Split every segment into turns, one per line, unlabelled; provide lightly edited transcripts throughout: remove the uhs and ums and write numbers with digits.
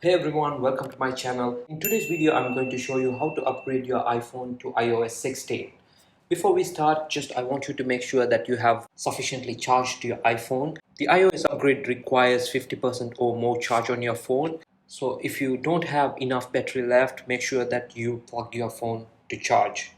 Hey everyone, welcome to my channel. In today's video, I'm going to show you how to upgrade your iPhone to iOS 16. Before we start, I want you to make sure that you have sufficiently charged your iPhone. The iOS upgrade requires 50% or more charge on your phone. So if you don't have enough battery left, make sure that you plug your phone to charge.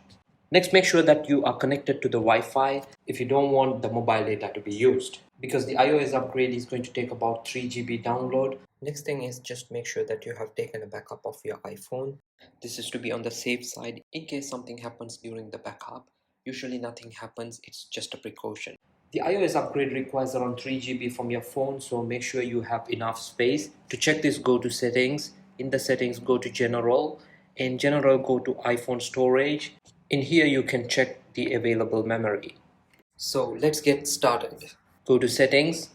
Next, make sure that you are connected to the Wi-Fi if you don't want the mobile data to be used, because the iOS upgrade is going to take about 3 GB download. Next thing is just make sure that you have taken a backup of your iPhone. This is to be on the safe side in case something happens during the backup. Usually nothing happens, it's just a precaution. The iOS upgrade requires around 3 GB from your phone, so make sure you have enough space. To check this, go to settings. In the settings, go to general. In general, go to iPhone storage. In here, you can check the available memory. So let's get started. Go to settings.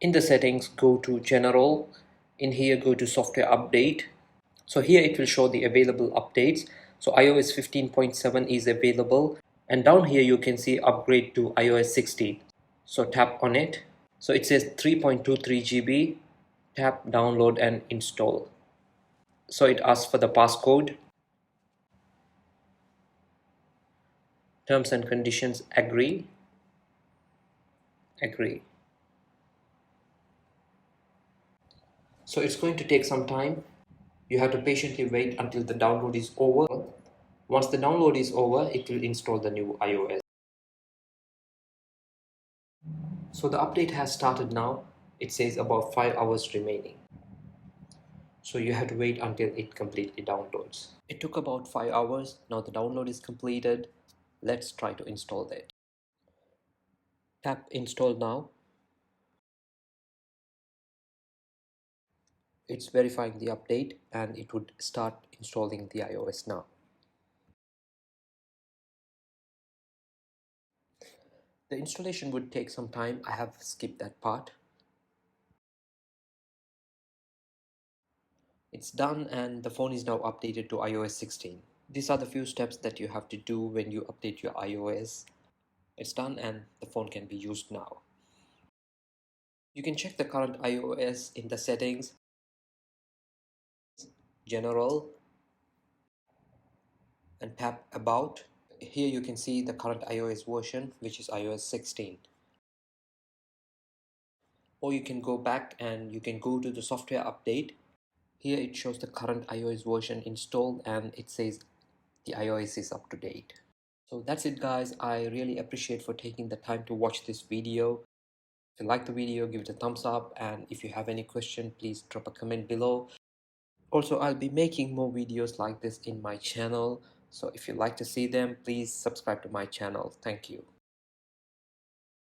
In the settings, go to general. In here, go to software update. So here it will show the available updates. So iOS 15.7 is available. And down here you can see upgrade to iOS 16. So tap on it. So it says 3.23 GB. Tap download and install. So it asks for the passcode. Terms and conditions, agree. Agree. So it's going to take some time. You have to patiently wait until the download is over. Once the download is over, it will install the new iOS. So the update has started now. It says about 5 hours remaining. So you have to wait until it completely downloads. It took about 5 hours. Now the download is completed. Let's try to install that. Tap install now. It's verifying the update and it would start installing the iOS now. The installation would take some time. I have skipped that part. It's done and the phone is now updated to iOS 16. These are the few steps that you have to do when you update your iOS. It's done and the phone can be used now. You can check the current iOS in the settings, general, and tap about. Here you can see the current iOS version, which is iOS 16. Or you can go back and you can go to the software update. Here it shows the current iOS version installed and it says the iOS is up to date. So that's it guys. I really appreciate for taking the time to watch this video. If you like the video, give it a thumbs up, and if you have any question, please drop a comment below. Also, I'll be making more videos like this in my channel, so if you like to see them, please subscribe to my channel. Thank you.